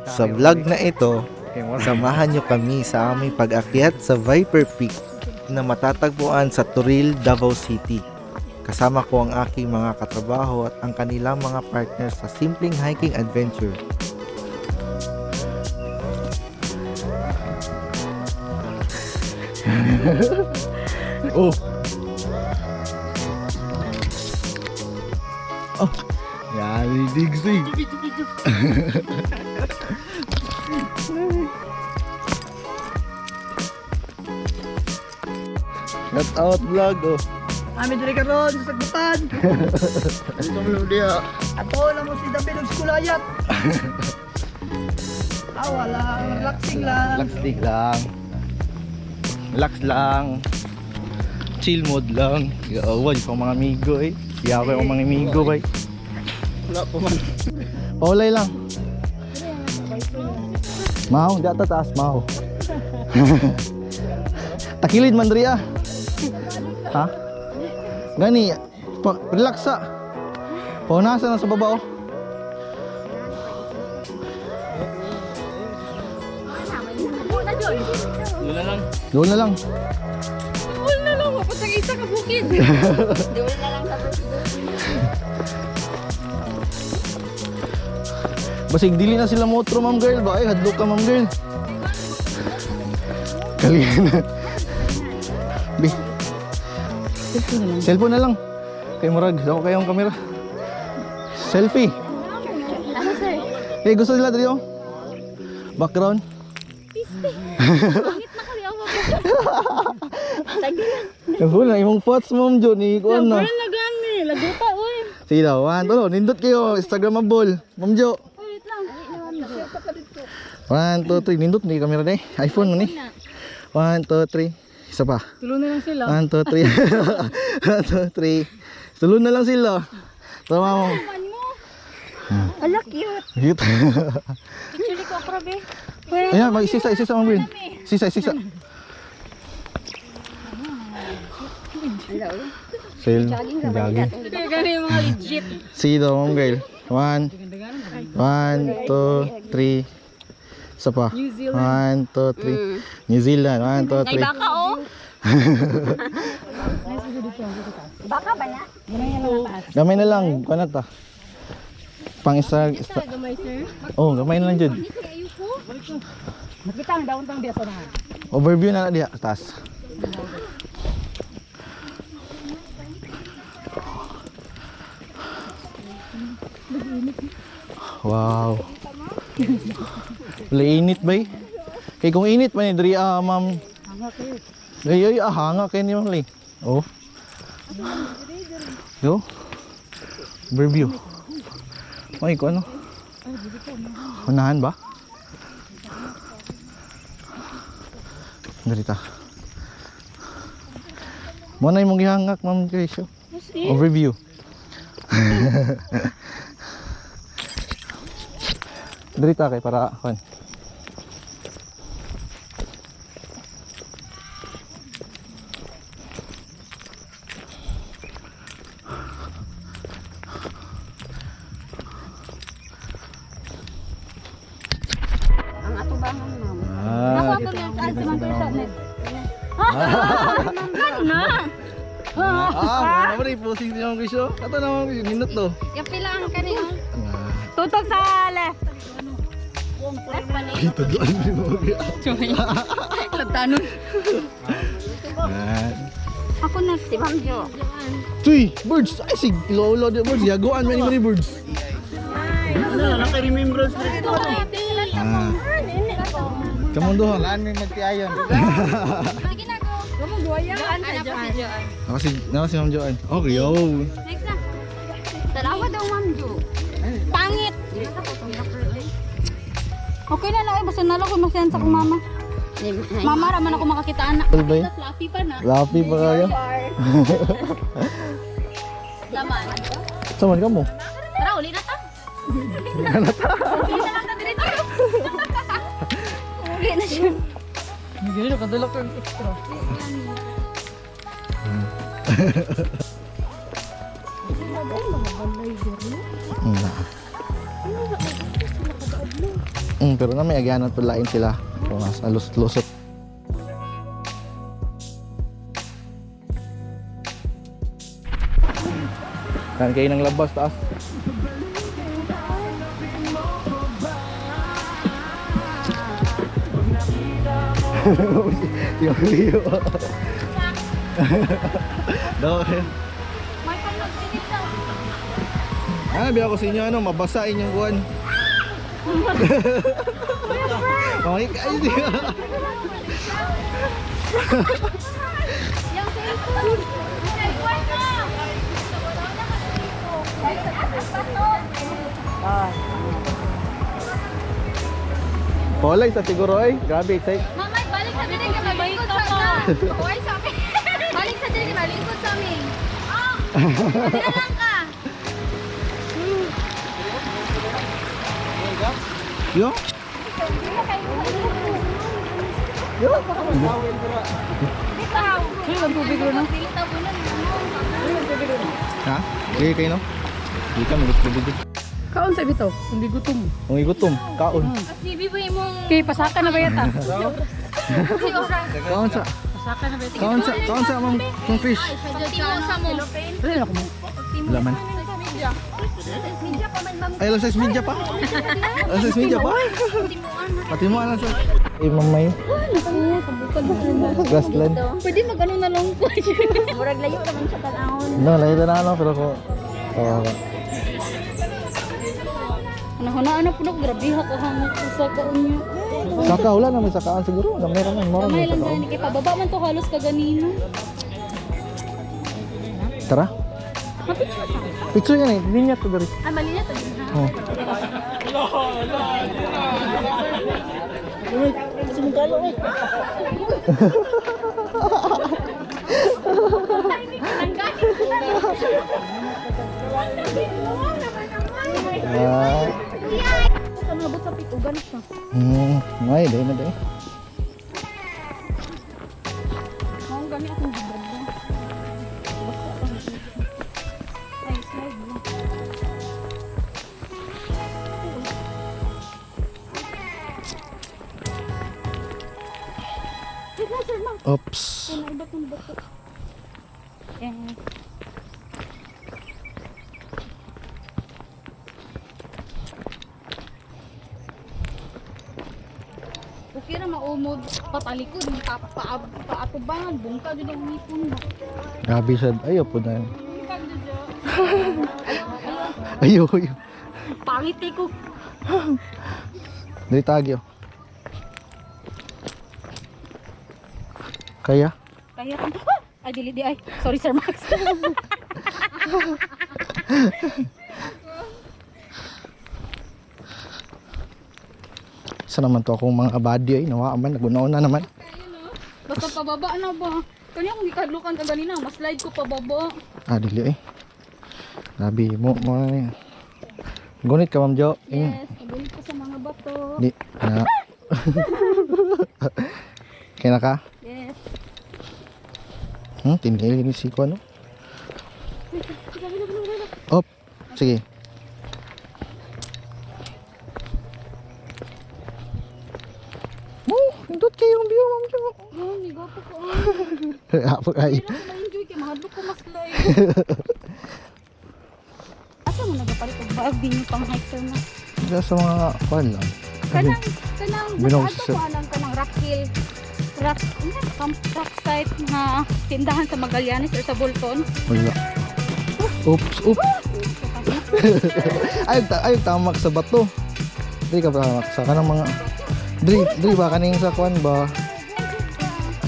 Sa vlog na ito, samahan nyo kami sa aming pag-akyat sa Viper Peak na matatagpuan sa Turil, Davao City. Kasama ko ang aking mga katrabaho at ang kanilang mga partners sa simpleng hiking adventure. Oh! Oh! Yan, digs eh! Shout out vlog oh! Amin diri karon sa sagbutan. Ano dia? Ato lang mo si David og skulayat. Wala, relaxing lang. Relax lang. Relax lang. Chill mode lang. Wala pang mga amigo eh. Siya ko yung mga amigo bay. Wala po man. Paulay lang. Mau, di ata taas mau. Takilid man diri ah. Ha? Gani, relax sa. Paunasan na sa baba oh. Doon na lang. Doon na lang, mapasang isa ka bukid. Doon na lang sa Basig dili na sila motro ma'am girl ba? Ay hadlok ka ma'am girl. Kalian na. Bi. Cellphone na lang. Kay Murag, daw kayong kamera. Selfie. Ano sir? Eh gusto nila dito? Background. Pangit na kami ako. Lagi lang. Wala imong pots ma'am Jo ni kuan na. Wala gani, laguta oy. Sige daw, nindot kayo Instagramable. Ma'am Jo. Wait lang. 1 2 3 nindot ni kamera ni. iPhone mo ni. 1 2 3. Isa pa. Tulo na lang sila. 1 2 3. 1 2 3. Tulo na lang sila. Tama mo. Ala cute. Cute. Actually ko akrabe. Ayan, mag-isisa ma'am Green. Sisa. Sale, jogging. Gani yung mga legit. Sige daw ma'am girl. 1 2 3. Isa pa. 1 2 3. New Zealand. 1 2 Ay 3. baka oh. Baka ba na? Gamay na lang, kana ta. Pang isa. Gamay sir. Oh, gamay na lang jud. Ayuko. Makita ang downtown biasa na. Overview na diha taas. Wow. Wala init ba eh? Kaya kung init man eh, diri ma'am. Hanga kayo. Ay, hanga kayo ni ma'am Lay. Oh. Yo. Overview. Ay, ko ano? Unahan ba? Dari ta. Mo na imong gihangak ma'am Gracio. Overview. Dari ta kay para kan. Ang atubangan ma'am. Ah, Ako to sa man ko net. Na. ah, mo rin posing si ma'am Gracio. Kato na ma'am Gracio, nindot to. Yapi lang kani. Tutok sa left. Left pa ni. Ito doon mo. Latanon. Ah. Ako na si Ma'am Jo. Tuy, birds. Ay, sig, ilo-ilo di birds. Yaguan man ni birds. Ano, naka-remembrance na ito. Ah. Kamu doon. Laan may magtiayon. Lagi na ko. Kamu duaya. Anak ko si Joan. Ako si Ma'am Joan. Okay, yo. Next na. Dalawa daw Ma'am Jo. Pangit. Okay na lang. Basta nalo ko masyan sa kong mama. Mama, raman ako makakita anak. Ano ba yun? Fluffy pa na. Lapi pa kayo. Laman. Saman ka mo? Tara, uli na ta. Uli na lang ta dito. Uli na siya. Hindi na kadalak yung extra. Pero na may agyanan palain sila. Kung nasa lusot. Kan kayo ng labas taas. Yung liyo. Daw. May panog dito. Biya ko sa inyo mabasa inyong kuwan. Okay, kayo diya. Yung cellphone. Cellphone ko. Polay sa siguro ay. Grabe, say. Mamay, balik sa dili ka malingkod sa ka. Uy, sa amin. Balik sa dili ka malingkod sa amin. Oh, dila lang ka. Yo. Bitaw. Sino ang tubig ron? Bitaw mo lang. Ha? Sige kayo no? Di ka magutubig. Kaon sa bitaw, hindi gutom. Kung igutom, kaon. Kasi biboy mong... Okay, pasaka na ba yata? Kasi oras. Kaon sa. Pasaka na ba yata? Kaon sa ma'am kung fish. Pagtimo sa mo. Ano na ko mo? Wala man. Media pa man, ma'am. Ay, alam size media pa. Alam size media pa. Pati mo alam sa. Eh, mamay. Grassland. Pwede mag-ano na lang po. Murag layo naman siya talahon. No, layo na ano, pero ko. Nahunaan na po na, grabe ako hangat sa kaon niya. Saka, wala na may sakaan siguro. Meron man, moron Kamay may lang sakaon. gani, kay pababa man to halos kaganino. Tara. Picture yan eh, linya to dari. Ah, mali na to din ha. Oh. Sumugalo eh. Ah. Kanabot sa pitugan siya. May day na day. Ang gani akong gibad na. Ay, slide mo. Sir, ma'am. Oops. Ano ba ito? Eh. Okay na maumod patalikod paatubangan bungka jud ang ngipon ba. Gabi sad. Ayaw po na. Pag jud. Ayaw, ayaw. Pangit eh ko. Dari tagyo. Kaya? Kaya ay dili di ay. Sorry Sir Max. Isa naman to akong mga body ay nawaaman. Nagunaon na naman. Basta pababa na ba? Kanya kung gikadlukan ka ganina, mas slide ko pababa. Dili eh. Grabe mo. Gunit ka Ma'am Jo. Yes, pabulit ko sa mga bato. Di. Na. Kaya na ka? Yes. Tinggal ini si ko ano? Op. Sige. Hindot kayo yung view Ma'am Jo. Oh, nigapo ko. Apo ay. Kailan ko ma-enjoy kay mahadlok ko mas slide. Asa mo nagapalit og bag din yung pang hike Sir Max? Sa mga kwan lang. Kanang Binong ato ko alam kanang rock hill. Rock site na tindahan sa Magallanes or sa Bolton. Wala. Oops, oops. Ay, tamak sa bato. Dili ka tamak sa kanang mga Dili ba kaning sa kwan ba?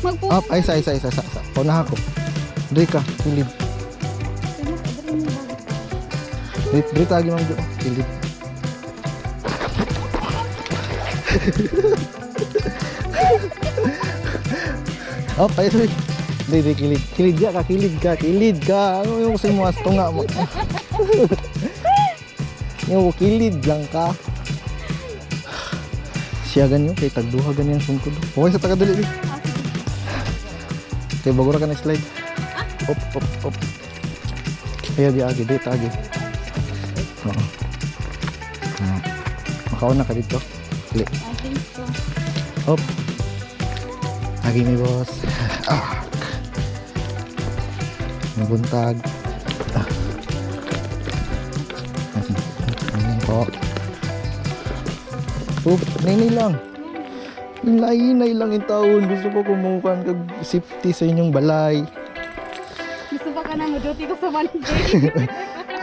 Magpo. Up, ay sa. Paunahan ko. Dili ka, kilid. Dili tagi Ma'am Jo. Kilid. Up, ay sorry. Dili kilid. Kilid ka. Ano yung kasi mo tunga mo? Yung kilid lang ka. Siya ganyan, kay tagduha ganyan sungkod. Okay sa tagadali. Kay bagura ka na slide. Op. Ayaw di agi, Oo. Makaon na ka dito. Dili. I think so. Hop. Lagi ni boss. Ah. Nabuntag. Ah. Ayan po. Oop, nainay lang. Nainay lang yung taon. Gusto ko kumukan kag safety sa inyong balay. Gusto pa ka na duty ko sa Monday.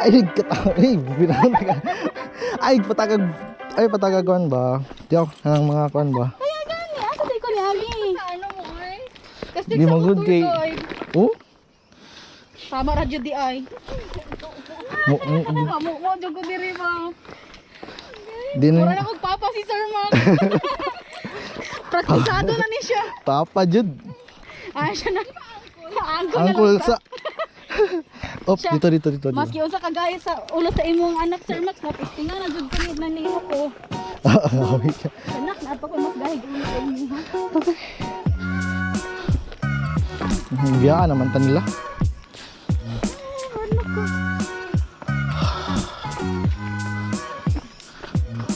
Ay, nagkataon. Ay, binangon ka. Ay, patagaguan ba? Di ako, anong mga kuan ba? Kaya gani, asa tayo ko ni Ali? Ano mo ay? Kasi Di mo good kay... Oh? Tama radyo di ay. Mo, Mo jud ko diri ba? di Mura na... na magpapa si Sir Mark. Praktisado na ni siya. Papa, Jud. Ah, siya na. Angkol na Angkol lang sa... Op, Siya. dito. Maski unsa kagaya sa ulo sa imong anak Sir Max, mapistingan na jud kami na niyo ko. Anak na to ko mas gahig ulo sa inyo. Biyaan naman ta nila.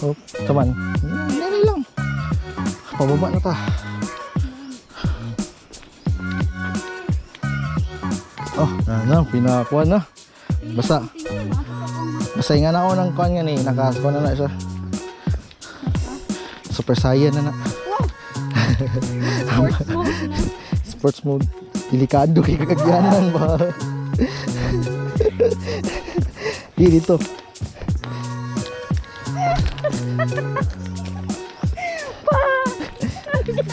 Op, saman. Dali lang. Pababa na ta. Oh, pinakuha na. Basta nga na ako ng kuhan nga ni. Nakakuha na siya. Super Saiyan na. Sports mode na. Sports mode. Delikado kay kagagyanan ba? Dito.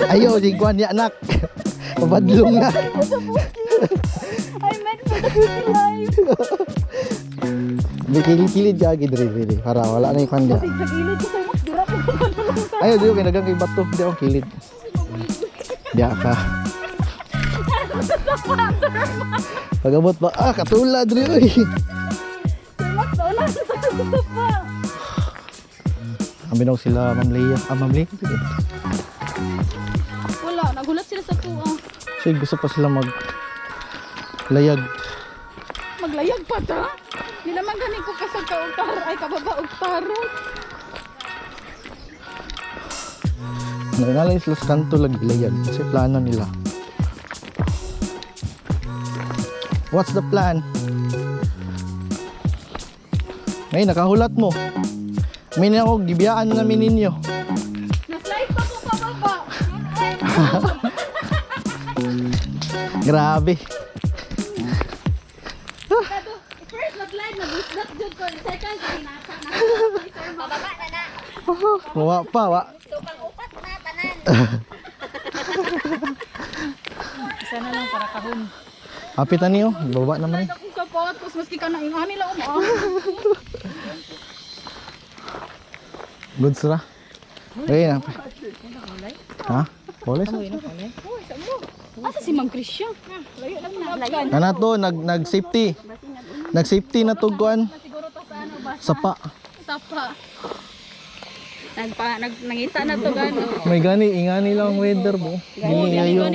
Ayaw, di kuhan niya anak. Pabadlong na. I meant for the city life. Di kilid-kilid siya, gidri-dri. Para wala na yung kuhan niya. Kasi sa gilid ko Sir Max, dira po ko manulong. Ayaw, di ko kinagang kay bato. Di ako kilid. Di ka. Pagabot ba? Ah, katula, dri. Uy. Sir Max, nauna sa gusto pa. Ang binaw sila, Ma'am Leia. Ah, Ma'am Leia. Wala, nagulat sila sa tuwa. So, gusto pa sila layag. Maglayag pa ta? Di naman ganin ko kasag ka utaro. Ay, kababa utaro. Nagalay sila sa kanto lagi layag. Kasi plano nila. What's the plan? Ngayon, nakahulat mo. May na ako, gibiyaan namin ninyo. Na-slide pa ko pababa. Grabe. First, mag-slide, nag-slide dyan ko. Second, nasa. Pababa na na. Wa pa, wa. Tupang upat na, tanan. Isa na lang para kahon. Hapitan niyo, baba naman eh. Ako kapot, tapos maski ka na ingani lang mo. Good sira. Ayun na. Ha? Polis? Asa si Ma'am Christian? Layo lang na. Layo. Ano to, nag-safety. Nag-safety na to kuan. Siguro to sa ano ba? Sapa. Sapa. Nangita na to gano. May gani, ingani lang ang weather mo. Hindi ngayon.